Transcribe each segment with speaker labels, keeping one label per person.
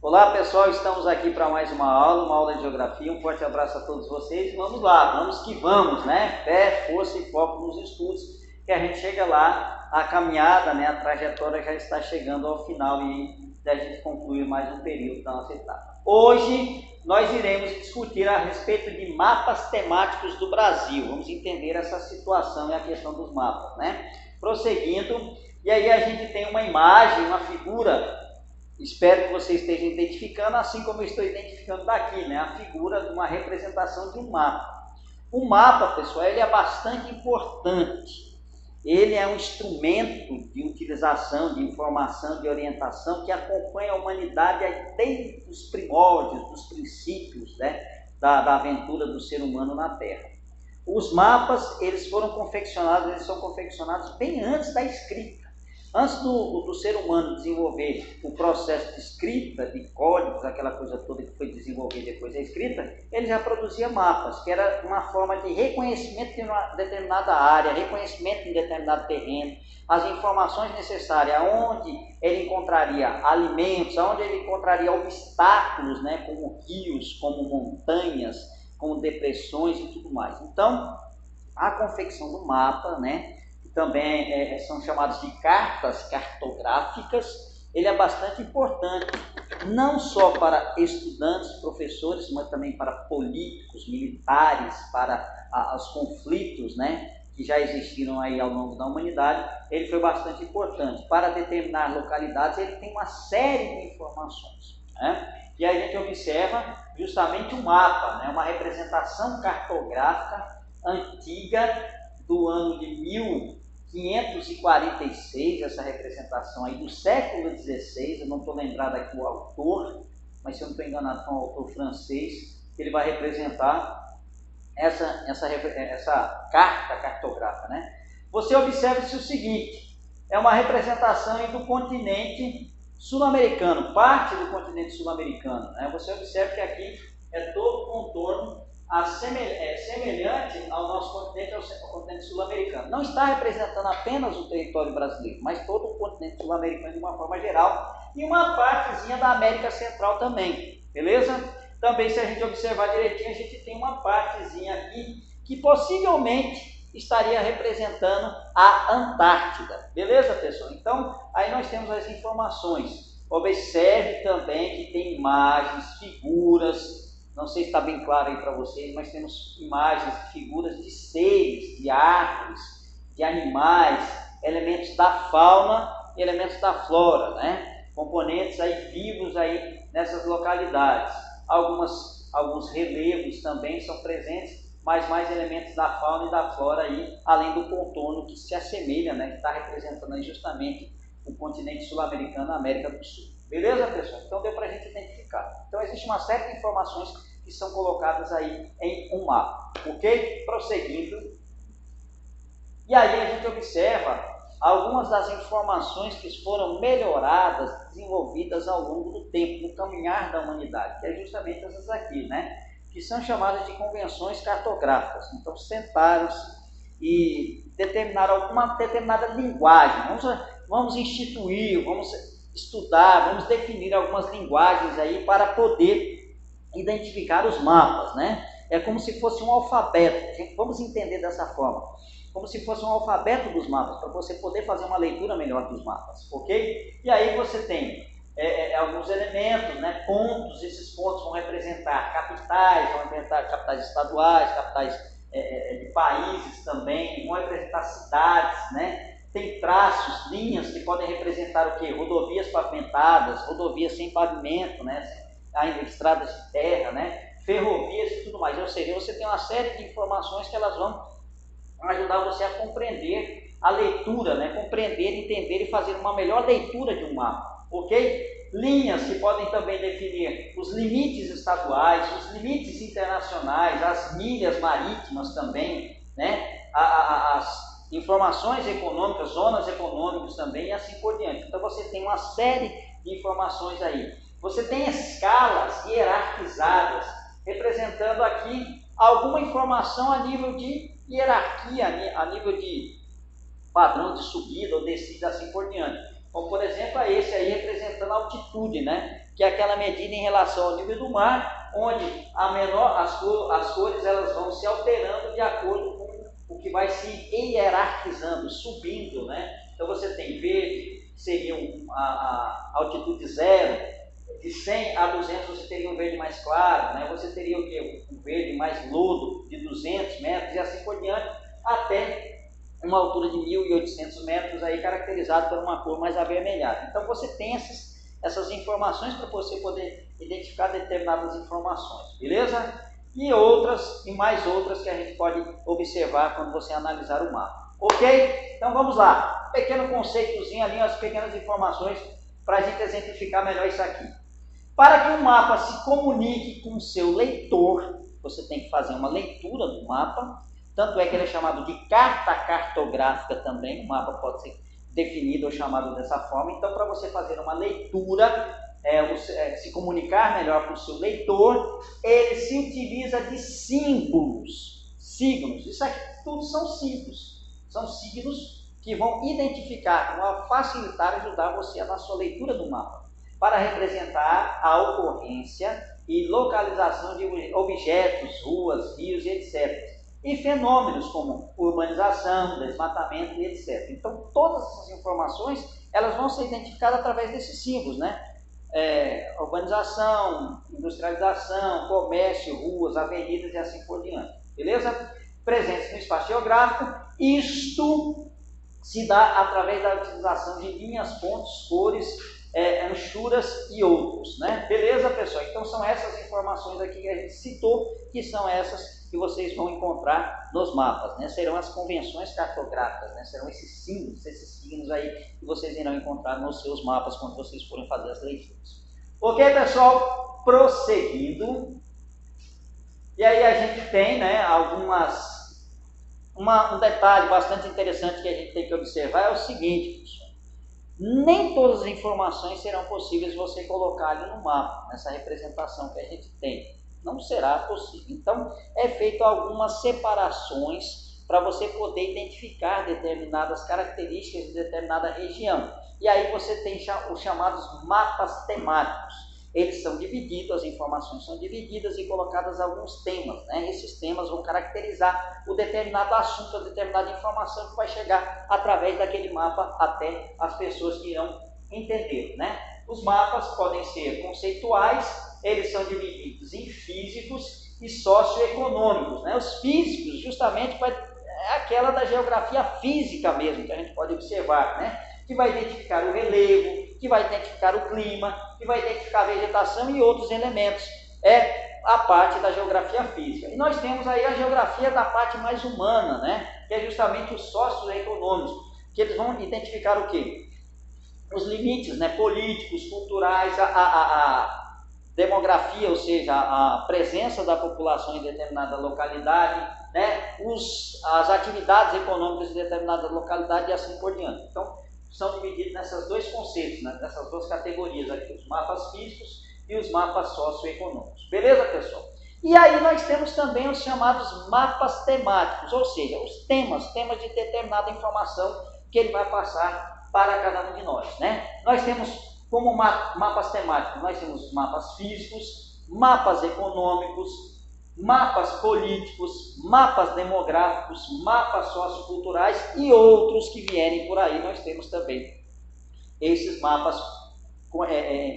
Speaker 1: Olá pessoal, estamos aqui para mais uma aula de geografia. Um forte abraço a todos vocês. Vamos lá, vamos que vamos, né? Fé, força e foco nos estudos, que a gente chega lá, a caminhada, né? A trajetória já está chegando ao final e a gente concluir mais um período da nossa etapa. Hoje nós iremos discutir a respeito de mapas temáticos do Brasil. Vamos entender essa situação e a questão dos mapas, né? Prosseguindo, e aí a gente tem uma imagem, uma figura. Espero que você esteja identificando, assim como eu estou identificando daqui, né? A figura de uma representação de um mapa. O mapa, pessoal, ele é bastante importante. Ele é um instrumento de utilização, de informação, de orientação que acompanha a humanidade desde os primórdios, dos princípios, né? da aventura do ser humano na Terra. Os mapas, eles são confeccionados bem antes da escrita. Antes do ser humano desenvolver o processo de escrita, de códigos, aquela coisa toda que foi desenvolvida depois da escrita, ele já produzia mapas, que era uma forma de reconhecimento de uma determinada área, reconhecimento de um determinado terreno, as informações necessárias, onde ele encontraria alimentos, onde ele encontraria obstáculos, né, como rios, como montanhas, como depressões e tudo mais. Então, a confecção do mapa, né, também são chamados de cartas cartográficas, ele é bastante importante, não só para estudantes, professores, mas também para políticos, militares, para os conflitos, né, que já existiram aí ao longo da humanidade. Ele foi bastante importante. Para determinar localidades, ele tem uma série de informações, né? E aí a gente observa justamente um mapa, né, uma representação cartográfica antiga do ano de 1546, essa representação aí do século XVI, eu não estou lembrado aqui o autor, mas se eu não estou enganado foi um autor francês, ele vai representar essa carta cartográfica, né? Você observa-se o seguinte, é uma representação aí do continente sul-americano, parte do continente sul-americano, né? Você observa que aqui é todo o contorno semelhante ao nosso continente, ao continente sul-americano. Não está representando apenas o território brasileiro, mas todo o continente sul-americano de uma forma geral e uma partezinha da América Central também, beleza? Também, se a gente observar direitinho, a gente tem uma partezinha aqui que possivelmente estaria representando a Antártida, beleza, pessoal? Então, aí nós temos as informações. Observe também que tem imagens, figuras. Não sei se está bem claro aí para vocês, mas temos imagens, figuras de seres, de árvores, de animais, elementos da fauna e elementos da flora, né? Componentes aí vivos aí nessas localidades. Alguns relevos também são presentes, mas mais elementos da fauna e da flora aí, além do contorno que se assemelha, né? Que está representando aí justamente o continente sul-americano, a América do Sul. Beleza, pessoal? Então deu para a gente identificar. Então existe uma série de informações que são colocadas aí em um mapa, ok? Prosseguindo. E aí a gente observa algumas das informações que foram melhoradas, desenvolvidas ao longo do tempo, no caminhar da humanidade, que é justamente essas aqui, né? Que são chamadas de convenções cartográficas. Então sentaram-se e determinaram uma determinada linguagem. Vamos instituir, vamos estudar, vamos definir algumas linguagens aí para poder identificar os mapas, né? É como se fosse um alfabeto, vamos entender dessa forma, como se fosse um alfabeto dos mapas, para você poder fazer uma leitura melhor dos mapas, ok? E aí você tem alguns elementos, né? Pontos, esses pontos vão representar capitais, vão representar capitais estaduais, capitais de países também, vão representar cidades, né? Tem traços, linhas que podem representar o quê? Rodovias pavimentadas, rodovias sem pavimento, né? Ainda estradas de terra, né? Ferrovias e tudo mais. Ou seja, você tem uma série de informações que elas vão ajudar você a compreender a leitura, né? Compreender, entender e fazer uma melhor leitura de um mapa, ok? Linhas que podem também definir os limites estaduais, os limites internacionais, as milhas marítimas também, né? As informações econômicas, zonas econômicas também e assim por diante. Então você tem uma série de informações aí. Você tem escalas hierarquizadas, representando aqui alguma informação a nível de hierarquia, a nível de padrão de subida ou descida, assim por diante. Como, por exemplo, esse aí representando a altitude altitude, né? Que é aquela medida em relação ao nível do mar, onde as cores elas vão se alterando de acordo com o que vai se hierarquizando, subindo, né? Então você tem verde, que seria a altitude 0, de 100 a 200 você teria um verde mais claro, né? Você teria o quê? Um verde mais lodo, de 200 metros e assim por diante, até uma altura de 1.800 metros, aí caracterizado por uma cor mais avermelhada. Então você tem essas informações para você poder identificar determinadas informações, beleza? E mais outras que a gente pode observar quando você analisar o mapa. Ok? Então vamos lá. Pequeno conceitozinho ali, as pequenas informações para a gente exemplificar melhor isso aqui. Para que um mapa se comunique com o seu leitor, você tem que fazer uma leitura do mapa. Tanto é que ele é chamado de carta cartográfica também. O mapa pode ser definido ou chamado dessa forma. Então, para você fazer uma leitura, se comunicar melhor com o seu leitor, ele se utiliza de símbolos, signos. Isso aqui tudo são símbolos. São signos que vão identificar, vão facilitar, ajudar você na sua leitura do mapa, para representar a ocorrência e localização de objetos, ruas, rios e etc. E fenômenos como urbanização, desmatamento e etc. Então, todas essas informações, elas vão ser identificadas através desses símbolos, né? Urbanização, industrialização, comércio, ruas, avenidas e assim por diante. Beleza? Presentes no espaço geográfico. Isto se dá através da utilização de linhas, pontos, cores, anchuras e outros, né? Beleza, pessoal? Então são essas informações aqui que a gente citou, que são essas que vocês vão encontrar nos mapas, né? Serão as convenções cartográficas, né? Serão esses signos aí que vocês irão encontrar nos seus mapas quando vocês forem fazer as leituras. Ok, pessoal? Prosseguindo. E aí a gente tem, né, um detalhe bastante interessante que a gente tem que observar é o seguinte, pessoal. Nem todas as informações serão possíveis você colocar ali no mapa, nessa representação que a gente tem. Não será possível. Então, é feito algumas separações para você poder identificar determinadas características de determinada região. E aí você tem os chamados mapas temáticos. Eles são divididos, as informações são divididas e colocadas alguns temas, né? Esses temas vão caracterizar o determinado assunto, a determinada informação que vai chegar através daquele mapa até as pessoas que irão entender, né? Os mapas podem ser conceituais, eles são divididos em físicos e socioeconômicos, né? Os físicos, justamente, é aquela da geografia física mesmo, que a gente pode observar, né? Que vai identificar o relevo, que vai identificar o clima, que vai identificar a vegetação e outros elementos. É a parte da geografia física. E nós temos aí a geografia da parte mais humana, né? Que é justamente os socioeconômicos, que eles vão identificar o quê? Os limites, né, políticos, culturais, a demografia, ou seja, a presença da população em determinada localidade, né, as atividades econômicas de determinada localidade e assim por diante. Então, são divididos nesses dois conceitos, né, nessas duas categorias aqui, os mapas físicos e os mapas socioeconômicos. Beleza, pessoal? E aí nós temos também os chamados mapas temáticos, ou seja, os temas de determinada informação que ele vai passar para cada um de nós, né? Nós temos como mapas temáticos, nós temos mapas físicos, mapas econômicos, mapas políticos, mapas demográficos, mapas socioculturais e outros que vierem por aí. Nós temos também esses mapas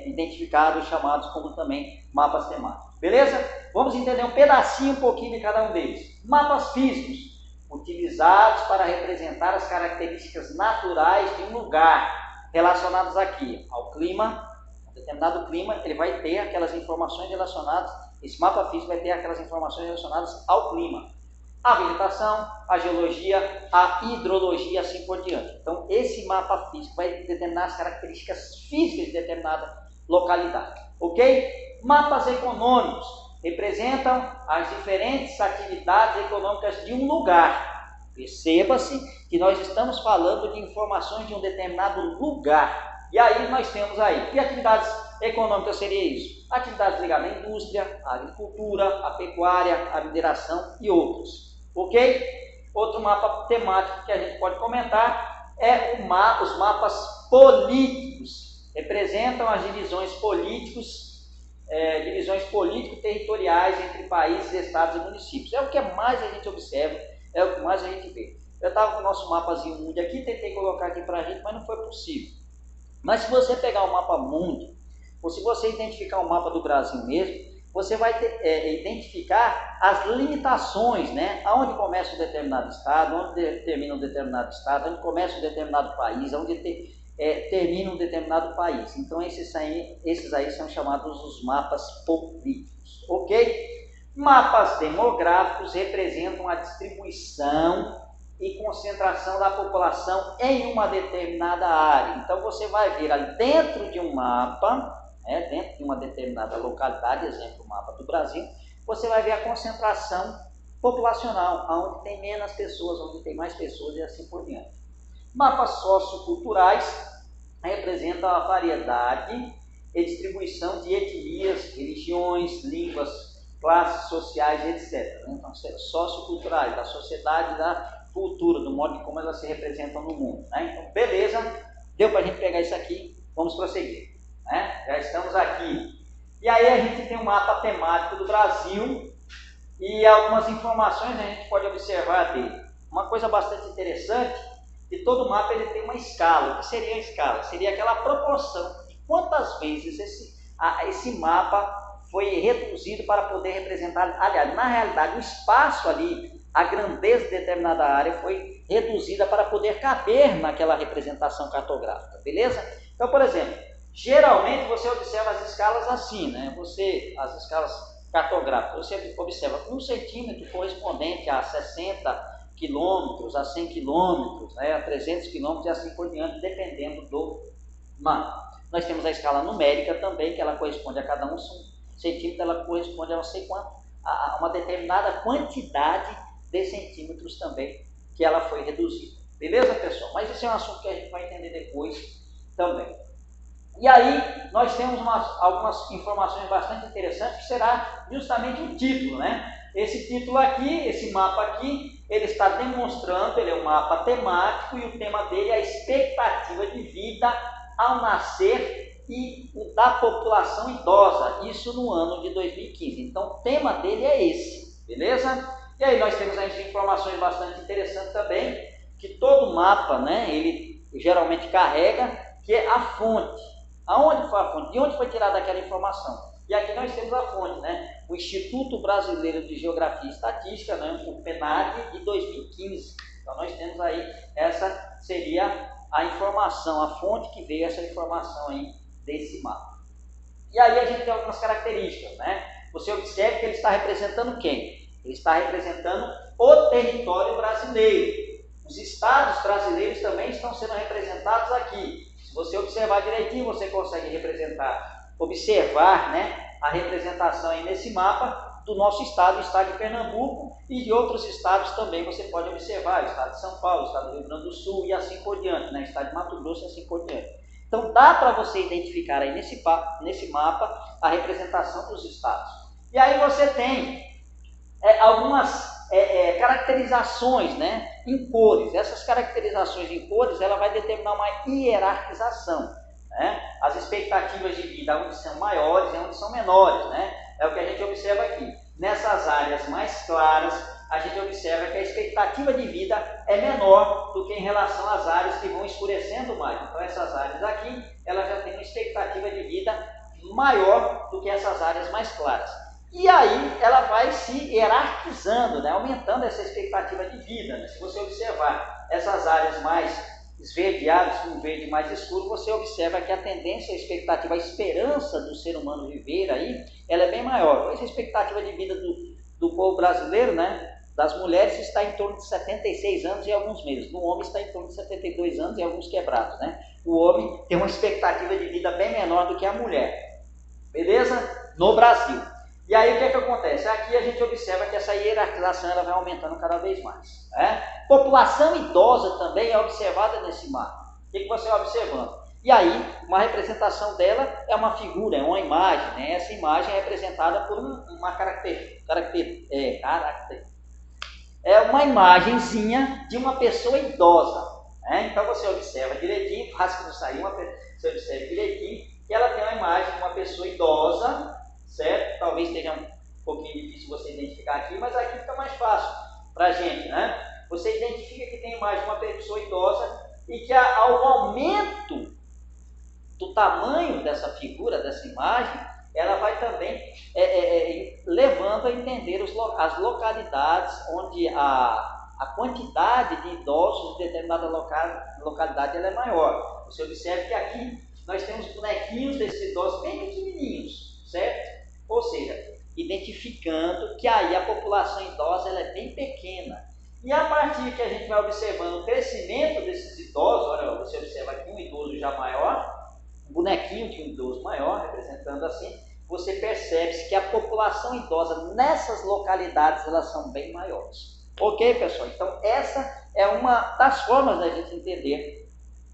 Speaker 1: identificados, chamados como também mapas temáticos. Beleza? Vamos entender um pouquinho de cada um deles. Mapas físicos, utilizados para representar as características naturais de um lugar, relacionadas aqui ao clima. Um determinado clima, ele vai ter aquelas informações relacionadas, esse mapa físico vai ter aquelas informações relacionadas ao clima, a vegetação, a geologia, a hidrologia e assim por diante. Então, esse mapa físico vai determinar as características físicas de determinada localidade. Ok? Mapas econômicos representam as diferentes atividades econômicas de um lugar. Perceba-se que nós estamos falando de informações de um determinado lugar. E aí nós temos aí, que atividades econômicas seria isso? Atividades ligadas à indústria, à agricultura, à pecuária, à mineração e outros. Ok? Outro mapa temático que a gente pode comentar é os mapas políticos, representam as divisões político-territoriais entre países, estados e municípios. É o que mais a gente observa, é o que mais a gente vê. Eu estava com o nosso mapazinho mundi aqui, tentei colocar aqui para a gente, mas não foi possível. Mas se você pegar o mapa mundi, ou se você identificar o mapa do Brasil mesmo, você vai identificar as limitações, né? Aonde começa um determinado estado, onde termina um determinado estado, onde começa um determinado país, onde termina um determinado país. Então esses aí são chamados os mapas políticos, ok? Mapas demográficos representam a distribuição e concentração da população em uma determinada área. Então você vai ver ali dentro de um mapa, dentro de uma determinada localidade, exemplo, o mapa do Brasil, você vai ver a concentração populacional, onde tem menos pessoas, onde tem mais pessoas e assim por diante. Mapas socioculturais representam a variedade e distribuição de etnias, religiões, línguas, classes sociais, etc. Então, socioculturais, da sociedade, da cultura, do modo de como elas se representam no mundo. Então, beleza, deu para a gente pegar isso aqui, vamos prosseguir. Já estamos aqui. E aí a gente tem um mapa temático do Brasil e algumas informações a gente pode observar dele. Uma coisa bastante interessante, que todo mapa ele tem uma escala. O que seria a escala? Seria aquela proporção de quantas vezes esse mapa foi reduzido para poder representar. Aliás, na realidade, o espaço ali, a grandeza de determinada área foi reduzida para poder caber naquela representação cartográfica, beleza? Então, por exemplo, geralmente você observa as escalas assim, né? As escalas cartográficas, você observa 1 centímetro correspondente a 60 quilômetros, a 100 quilômetros, a 300 quilômetros e assim por diante, dependendo do mapa. Nós temos a escala numérica também, que ela corresponde a cada 1 centímetro, ela corresponde a não sei quanto, a uma determinada quantidade de centímetros também, que ela foi reduzida. Beleza, pessoal? Mas esse é um assunto que a gente vai entender depois também. E aí, nós temos algumas informações bastante interessantes, que será justamente o título, né? Esse título aqui, esse mapa aqui, ele está demonstrando, ele é um mapa temático e o tema dele é a expectativa de vida ao nascer e o da população idosa, isso no ano de 2015. Então, o tema dele é esse, beleza? E aí nós temos aí informações bastante interessantes também, que todo mapa, né, ele geralmente carrega, que é a fonte. Aonde foi a fonte? De onde foi tirada aquela informação? E aqui nós temos a fonte, né? O Instituto Brasileiro de Geografia e Estatística, né? O PNAD de 2015. Então nós temos aí, essa seria a informação, a fonte que veio essa informação aí desse mapa. E aí a gente tem algumas características, né? Você observa que ele está representando quem? Ele está representando o território brasileiro. Os estados brasileiros também estão sendo representados aqui. Se você observar direitinho, você consegue observar, né, a representação aí nesse mapa do nosso estado, o estado de Pernambuco, e de outros estados também você pode observar, o estado de São Paulo, o estado do Rio Grande do Sul e assim por diante, né, o estado de Mato Grosso e assim por diante. Então dá para você identificar aí nesse mapa a representação dos estados. E aí você tem algumas caracterizações, né, em cores. Essas caracterizações em cores, ela vai determinar uma hierarquização, né? As expectativas de vida onde são maiores e onde são menores, né? É o que a gente observa aqui. Nessas áreas mais claras, a gente observa que a expectativa de vida é menor do que em relação às áreas que vão escurecendo mais. Então essas áreas aqui, elas já têm uma expectativa de vida maior do que essas áreas mais claras. E aí ela vai se hierarquizando, né? Aumentando essa expectativa de vida, né? Se você observar essas áreas mais esverdeadas, com um verde mais escuro, você observa que a tendência, a expectativa, a esperança do ser humano viver aí, ela é bem maior. Essa expectativa de vida do povo brasileiro, né? Das mulheres está em torno de 76 anos e alguns meses. No homem está em torno de 72 anos e alguns quebrados, né? O homem tem uma expectativa de vida bem menor do que a mulher. Beleza? No Brasil. E aí o que acontece? Aqui a gente observa que essa hierarquização ela vai aumentando cada vez mais. Né? População idosa também é observada nesse mapa. O que você vai observando? E aí, uma representação dela é uma figura, é uma imagem. Né? Essa imagem é representada por uma é uma imagenzinha de uma pessoa idosa. Né? Então você observa direitinho, fácil que não sair, você observe direitinho, que ela tem uma imagem de uma pessoa idosa, certo? Talvez esteja um pouquinho difícil você identificar aqui, mas aqui fica mais fácil para a gente, né? Você identifica que tem a imagem de uma pessoa idosa e que ao aumento do tamanho dessa figura, dessa imagem, ela vai também levando a entender as localidades onde a quantidade de idosos em determinada localidade ela é maior. Você observe que aqui nós temos bonequinhos desses idosos bem pequenininhos, certo? Ou seja, identificando que aí a população idosa ela é bem pequena. E a partir que a gente vai observando o crescimento desses idosos, olha, você observa aqui um idoso já maior, um bonequinho de um idoso maior, representando assim, você percebe que a população idosa nessas localidades elas são bem maiores. Ok, pessoal? Então essa é uma das formas da gente entender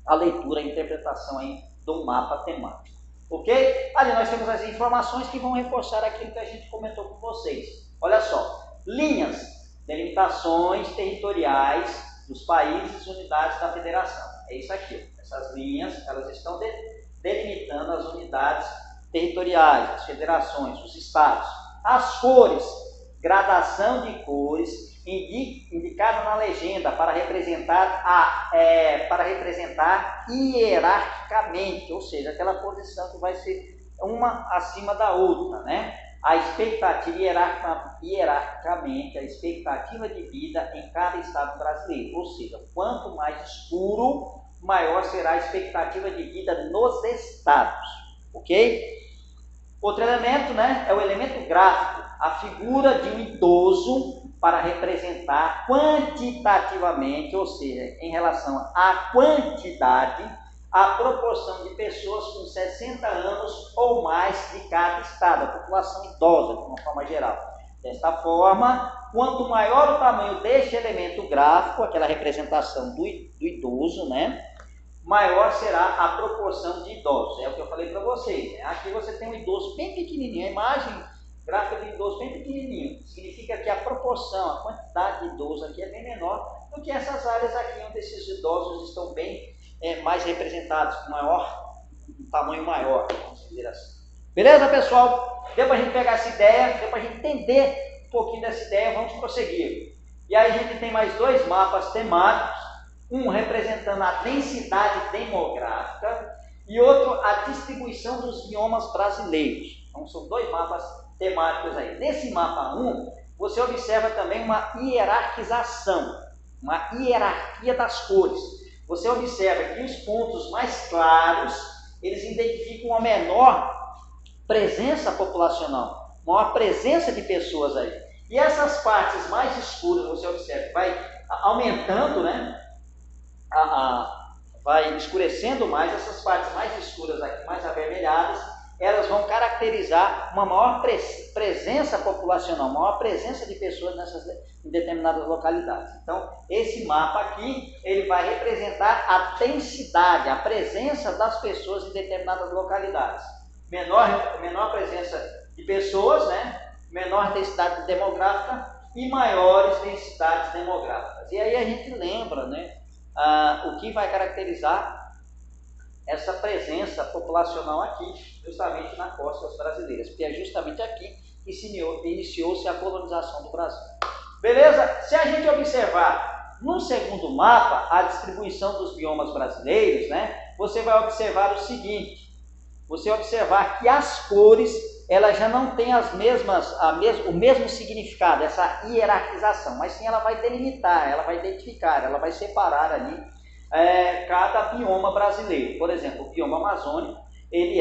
Speaker 1: a leitura, a interpretação aí do mapa temático. Ok? Ali nós temos as informações que vão reforçar aquilo que a gente comentou com vocês. Olha só, linhas, delimitações territoriais dos países e unidades da federação. É isso aqui. Essas linhas, elas estão delimitando as unidades territoriais, as federações, os estados. As cores, gradação de cores, indicada na legenda para representar hierarquicamente, ou seja, aquela posição que vai ser uma acima da outra, né? A expectativa hierarquicamente, a expectativa de vida em cada estado brasileiro, ou seja, quanto mais escuro, maior será a expectativa de vida nos estados, ok? Outro elemento, né, é o elemento gráfico, a figura de um idoso para representar quantitativamente, ou seja, em relação à quantidade, a proporção de pessoas com 60 anos ou mais de cada estado, a população idosa, de uma forma geral. Desta forma, quanto maior o tamanho deste elemento gráfico, aquela representação do idoso, né, maior será a proporção de idosos. É o que eu falei para vocês. Né? Aqui você tem um idoso bem pequenininho, a imagem gráfica de idoso bem pequenininho. Significa que a proporção, a quantidade de idosos aqui é bem menor do que essas áreas aqui onde esses idosos estão bem mais representados, com um tamanho maior, vamos dizer assim. Beleza, pessoal? Deu para a gente pegar essa ideia, deu para a gente entender um pouquinho dessa ideia, vamos prosseguir. E aí a gente tem mais dois mapas temáticos, um representando a densidade demográfica e outro a distribuição dos biomas brasileiros. Então são dois mapas temáticos aí. Nesse mapa 1, você observa também uma hierarquização, uma hierarquia das cores. Você observa que os pontos mais claros, eles identificam uma menor presença populacional, maior presença de pessoas aí. E essas partes mais escuras, você observa, vai aumentando, né? Vai escurecendo mais, essas partes mais escuras aqui, mais avermelhadas, elas vão caracterizar uma maior presença populacional, maior presença de pessoas em determinadas localidades. Então, esse mapa aqui, ele vai representar a densidade, a presença das pessoas em determinadas localidades. Menor presença de pessoas, né? Menor densidade demográfica e maiores densidades demográficas. E aí a gente lembra, né? O que vai caracterizar essa presença populacional aqui, justamente nas costas brasileiras, porque é justamente aqui que iniciou-se a colonização do Brasil. Beleza? Se a gente observar no segundo mapa a distribuição dos biomas brasileiros, né, você vai observar o seguinte, você observar que as cores elas já não têm o mesmo significado, essa hierarquização, mas sim ela vai delimitar, ela vai identificar, ela vai separar ali cada bioma brasileiro. Por exemplo, o bioma amazônico, ele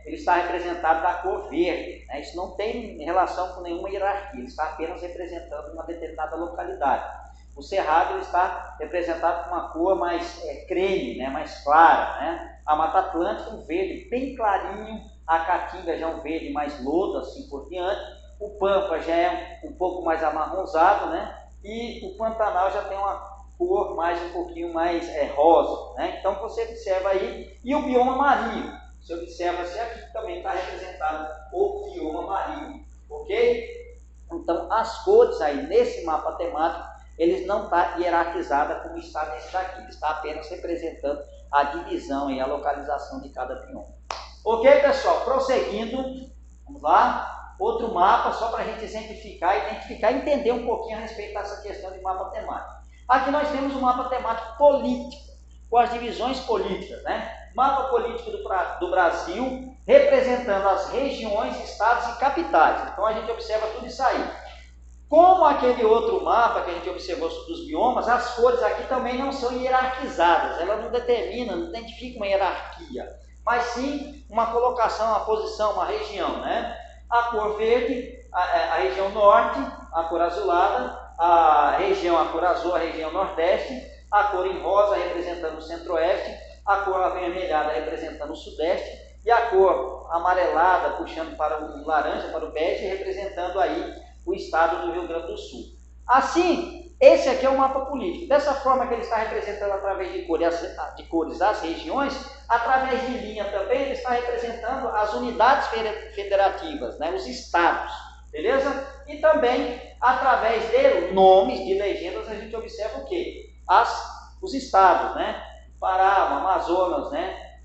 Speaker 1: está representado da cor verde, né? Isso não tem relação com nenhuma hierarquia, ele está apenas representando uma determinada localidade. O cerrado ele está representado com uma cor mais creme, né? Mais clara, né? A Mata Atlântica um verde bem clarinho, a Caatinga já é um verde mais lodo, assim por diante, o Pampa já é um pouco mais amarronzado, né? E o Pantanal já tem uma cor um pouquinho mais rosa, né? Então você observa aí, e o bioma marinho, você observa se aqui também está representado o bioma marinho, ok? Então as cores aí nesse mapa temático, eles não estão hierarquizadas como está nesse daqui, ele está apenas representando a divisão e a localização de cada bioma. Ok, pessoal? Prosseguindo, vamos lá. Outro mapa, só para a gente exemplificar, identificar e entender um pouquinho a respeito dessa questão de mapa temático. Aqui nós temos um mapa temático político, com as divisões políticas, né? Mapa político do Brasil, representando as regiões, estados e capitais. Então a gente observa tudo isso aí. Como aquele outro mapa que a gente observou dos biomas, as cores aqui também não são hierarquizadas, elas não determinam, não identificam uma hierarquia, mas sim uma colocação, uma posição, uma região, né? A cor verde, a região norte, a cor azulada, a cor azul, a região nordeste, a cor em rosa representando o centro-oeste, a cor avermelhada representando o sudeste e a cor amarelada puxando para o laranja, para o bege, representando aí o estado do Rio Grande do Sul. Assim, esse aqui é o mapa político. Dessa forma que ele está representando através de cores as regiões, através de linha também ele está representando as unidades federativas, né, os estados, beleza? E também através de nomes, de legendas, a gente observa o quê? Os estados, né? Pará, Amazonas, né?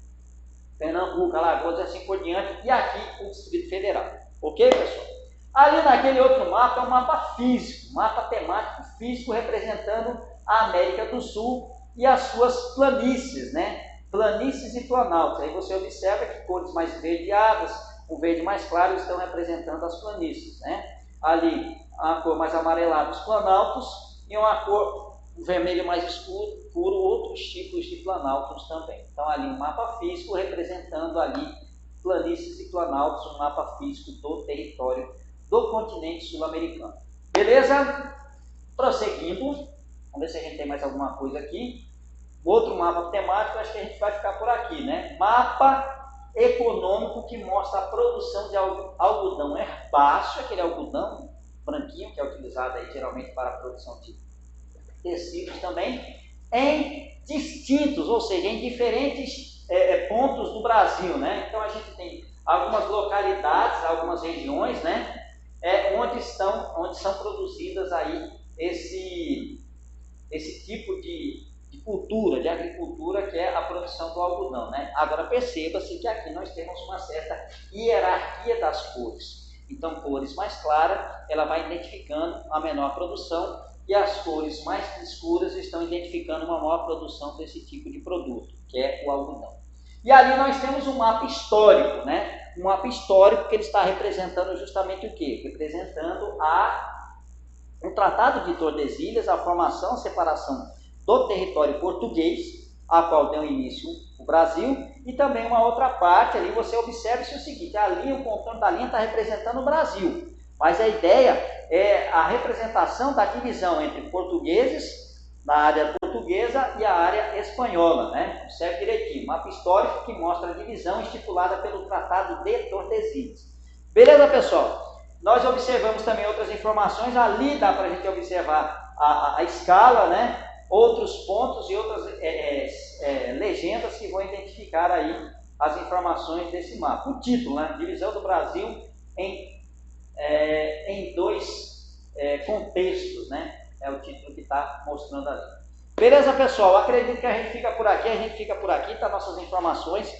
Speaker 1: Pernambuco, Alagoas e assim por diante, e aqui o Distrito Federal. Ok, pessoal? Ali naquele outro mapa é um mapa físico, mapa temático físico representando a América do Sul e as suas planícies, né? Planícies e planaltos. Aí você observa que cores mais esverdeadas, o verde mais claro estão representando as planícies, né? Ali a cor mais amarelada, os planaltos, e uma cor vermelho mais escuro, outros tipos de planaltos também. Então ali um mapa físico representando ali planícies e planaltos, um mapa físico do território do continente sul-americano. Beleza? Prosseguindo, vamos ver se a gente tem mais alguma coisa aqui. Outro mapa temático, acho que a gente vai ficar por aqui, né? Mapa econômico que mostra a produção de algodão herbáceo, aquele algodão branquinho que é utilizado aí geralmente para a produção de tecidos também, em distintos, ou seja, em diferentes pontos do Brasil, né? Então a gente tem algumas localidades, algumas regiões, né? Onde são produzidas aí esse tipo de cultura, de agricultura, que é a produção do algodão, né? Agora perceba-se que aqui nós temos uma certa hierarquia das cores. Então, cores mais claras, ela vai identificando a menor produção, e as cores mais escuras estão identificando uma maior produção desse tipo de produto, que é o algodão. E ali nós temos um mapa histórico, né? Um mapa histórico que ele está representando justamente o quê? Representando o Tratado de Tordesilhas, a formação, a separação do território português, a qual deu início o Brasil, e também uma outra parte ali, você observa o seguinte, ali o contorno da linha está representando o Brasil, mas a ideia é a representação da divisão entre portugueses, na área portuguesa e a área espanhola, né? Observe direitinho, mapa histórico que mostra a divisão estipulada pelo Tratado de Tordesilhas. Beleza, pessoal? Nós observamos também outras informações, ali dá para a gente observar a escala, né? Outros pontos e outras legendas que vão identificar aí as informações desse mapa. O título, né? Divisão do Brasil em dois contextos, né? É o título que está mostrando ali. Beleza, pessoal? Acredito que a gente fica por aqui, tá nossas informações.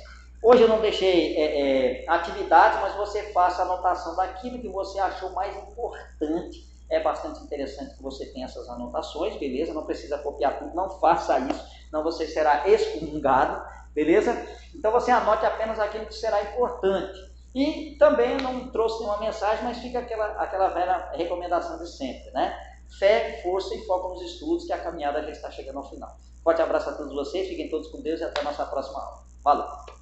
Speaker 1: Hoje eu não deixei atividades, mas você faça anotação daquilo que você achou mais importante. É bastante interessante que você tenha essas anotações, beleza? Não precisa copiar tudo, não faça isso, senão você será excomungado, beleza? Então você anote apenas aquilo que será importante. E também eu não trouxe nenhuma mensagem, mas fica aquela velha recomendação de sempre, né? Fé, força e foco nos estudos, que a caminhada já está chegando ao final. Forte abraço a todos vocês, fiquem todos com Deus e até a nossa próxima aula. Valeu!